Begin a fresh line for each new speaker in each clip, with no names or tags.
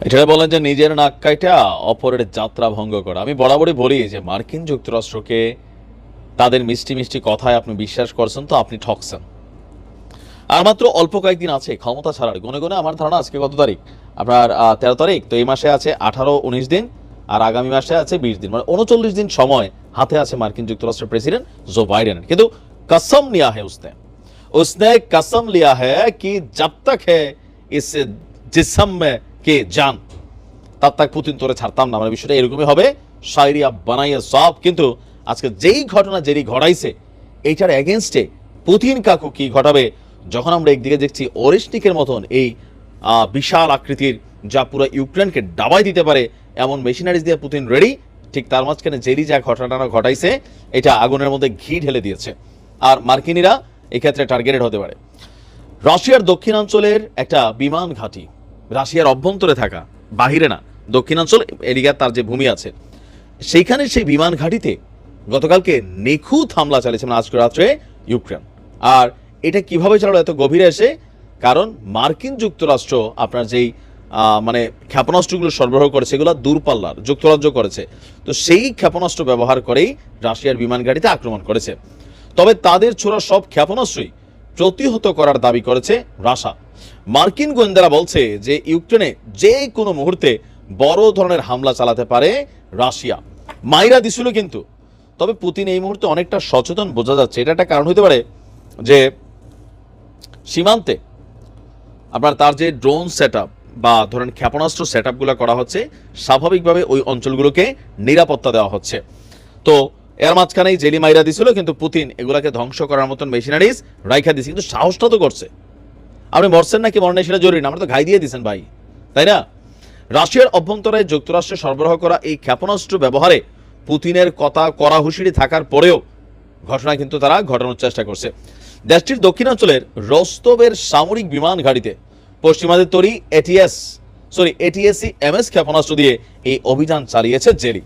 এটা বলেন যে নিজের নাক কাইটা অপরের যাত্রা ভঙ্গ করা। আমি বরাবরই বলি যে মার্কিন যুক্তরাষ্ট্রকে তাদের মিষ্টি মিষ্টি কথায় আপনি বিশ্বাস করছেন তো আপনি ঠকছেন। আর মাত্র অল্প কয়েকদিন আছে ক্ষমতা ছাড়ার। গনে গনে আমার ধারণা আজকে কত তারিখ, আপনার 13 তারিখ, তো এই মাসে আছে 18-19 দিন, আর আগামী মাসে আছে 20 দিন, মানে 39 দিন সময় হাতে আছে মার্কিন যুক্তরাষ্ট্রের প্রেসিডেন্ট জো বাইডেনের। কিন্তু कसम लिया है उसने कसम लिया है कि जब तक है इस जिस्म में के जान तब तक পুতিন তোরে ছাড়তাম না। মানে বিষয়টা এরকমই হবে, শায়রিয়া বানাইয়া সব। কিন্তু আজকে যেই ঘটনা যেরি ঘটাইছে এইটার এগেনস্টে পুতিন কাকু কি ঘটাবে, যখন আমরা একদিকে দেখছি ওরিশনিকের মতন এই বিশাল আকৃতির যা পুরো ইউক্রেনকে ডাবাই দিতে পারে এমন মেশিনারিজ দিয়ে পুতিন রেডি, ঠিক তার মাঝখানে জেরি যা ঘটনাটা ঘটাইছে এটা আগুনের মধ্যে ঘি ঢেলে দিয়েছে। আর মার্কিনিরা এক্ষেত্রে টার্গেটেড হতে পারে। রাশিয়ার দক্ষিণাঞ্চলের একটা বিমান ঘাঁটি, রাশিয়ার অভ্যন্তরে থাকা, বাহিরে না, দক্ষিণাঞ্চল এরিয়া তার যে ভূমি আছে সেইখানে সেই বিমান ঘাঁটিতে গতকালকে নিখুঁত হামলা চালিয়েছে মানে আজকে রাত্রে ইউক্রেন। আর এটা কিভাবে চালালো এত গভীরে এসে, কারণ মার্কিন যুক্তরাষ্ট্র আপনার যেই মানে ক্ষেপণাস্ত্রগুলো সরবরাহ করেছে এগুলো দূরপাল্লার, যুক্তরাজ্য করেছে, তো সেই ক্ষেপণাস্ত্র ব্যবহার করেই রাশিয়ার বিমান ঘাঁটিতে আক্রমণ করেছে। তবে তাদের ছোড়া সব ক্ষেপণাস্ত্রই প্রতিহত করার দাবি করেছে রাশিয়া। মার্কিন গোয়েন্দারা বলছে যে ইউক্রেনে যে কোনো মুহূর্তে বড় ধরনের হামলা চালাতে পারে রাশিয়া। মাইরা দিছিল কিন্তু, তবে পুতিন এই মুহূর্তে অনেকটা সচেতন বোঝা যাচ্ছে। এটা একটা কারণ হতে পারে যে সীমান্তে আপনার তার যে ড্রোন সেট বা ধরেন ক্ষেপণাস্ত্র সেট আপগুলো করা হচ্ছে, স্বাভাবিকভাবে ওই অঞ্চলগুলোকে নিরাপত্তা দেওয়া হচ্ছে। তো এর মাঝখানেই জেলি মাইরা দিছিল, কিন্তু পুতিন এগুলাকে ধ্বংস করার মতন মেশিনারিজ রাইখা দিছে। কিন্তু সাহসটা তো করছে। আপনি মরছেন নাকি মরণে সেটা জরুরি না, আমরা তো ঘাই দিয়ে দিচ্ছেন ভাই, তাই না? রাশিয়ার অভ্যন্তরে যুক্তরাষ্ট্রে সরবরাহ করা এই ক্ষেপণাস্ত্র ব্যবহারে পুতিনের কথা কড়া হুঁশিয়ারি থাকার পরেও ঘটনা কিন্তু তারা ঘটানোর চেষ্টা করছে। দেশটির দক্ষিণাঞ্চলের রস্তবের সামরিক বিমান ঘাঁটিতে পশ্চিমাদের তৈরি এটিএসি এমএস ক্ষেপণাস্ত্র দিয়ে এই অভিযান চালিয়েছে জেলি।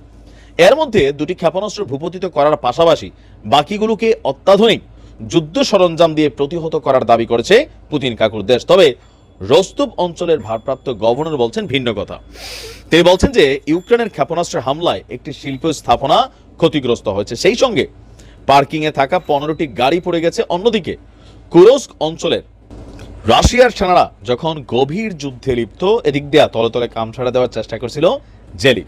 এর মধ্যে দুটি ক্ষেপণাস্ত্র ভূপতিত করার পাশাপাশি বাকিগুলোকে অত্যাধুনিক যুদ্ধ সরঞ্জাম দিয়ে প্রতিহত করার দাবি করেছে পুতিন কাকুর দেশ। তবে রস্তব অঞ্চলের ভারপ্রাপ্ত গভর্নর বলছেন ভিন্ন কথা। তিনি বলছেন যে ইউক্রেনের ক্ষেপণাস্ত্রের হামলায় একটি শিল্প স্থাপনা ক্ষতিগ্রস্ত হয়েছে, সেই সঙ্গে পার্কিংয়ে থাকা 15টি গাড়ি পড়ে গেছে। অন্যদিকে কুরস্ক অঞ্চলের রাশিয়ার সেনারা যখন গভীর যুদ্ধে লিপ্ত, এদিক দিয়ে তলে তলে কাম ছাড়া দেওয়ার চেষ্টা করছিল জেলি।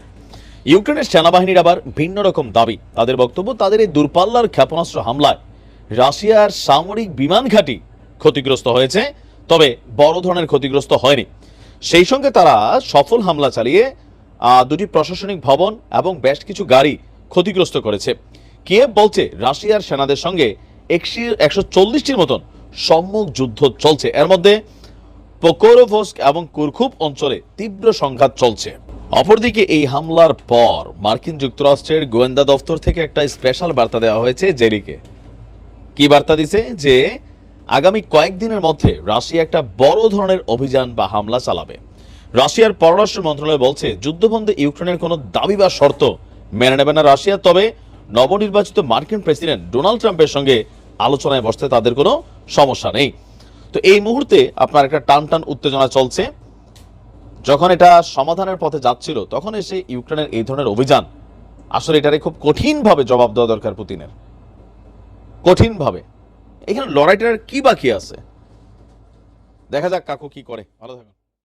ইউক্রেনের সেনাবাহিনীর আবার ভিন্ন রকম দাবি। তাদের বক্তব্য, তাদের এই দূরপাল্লার ক্ষেপণাস্ত্র হামলায় রাশিয়ার সামরিক বিমান ঘাঁটি ক্ষতিগ্রস্ত হয়েছে, তবে বড় ধরনের ক্ষতিগ্রস্ত হয়নি। সেই সঙ্গে তারা সফল হামলা চালিয়ে দুটি প্রশাসনিক ভবন এবং বেশ কিছু গাড়ি ক্ষতিগ্রস্ত করেছে। কিয়েভ বলছে রাশিয়ার সেনাদের সঙ্গে 140টির মতন সম্মুখ যুদ্ধ চলছে। এর মধ্যে পোকরোভস্ক এবং কুরকুভ অঞ্চলে তীব্র সংঘাত চলছে। অপরদিকে এই হামলার পর মার্কিন যুক্তরাষ্ট্রের গোয়েন্দা দপ্তর থেকে একটা স্পেশাল বার্তা দেওয়া হয়েছে জেরিকে। কি বার্তা দিছে? যে আগামী কয়েকদিনের মধ্যে রাশিয়া একটা বড় ধরনের অভিযান বা হামলা চালাবে। রাশিয়ার পররাষ্ট্র মন্ত্রণালয় বলছে যুদ্ধবন্ধে ইউক্রেনের কোনো দাবি বা শর্ত মেনে নেবে না রাশিয়া, তবে নবনির্বাচিত মার্কিন প্রেসিডেন্ট ডোনাল্ড ট্রাম্পের সঙ্গে আলোচনায় বসতে তাদের কোনো সমস্যা নেই। তো এই মুহূর্তে আপনার একটা টান টান উত্তেজনা চলছে। যখন এটা সমাধানের পথে যাচ্ছিল তখন এসে ইউক্রেনের এই ধরনের অভিযান, আসলে এটারে খুব কঠিনভাবে জবাব দেওয়া দরকার পুতিনের, কঠিনভাবে। এখানে লড়াইটার কি বাকি আছে, দেখা যাক কাকু কি করে। ভালো থাকুন।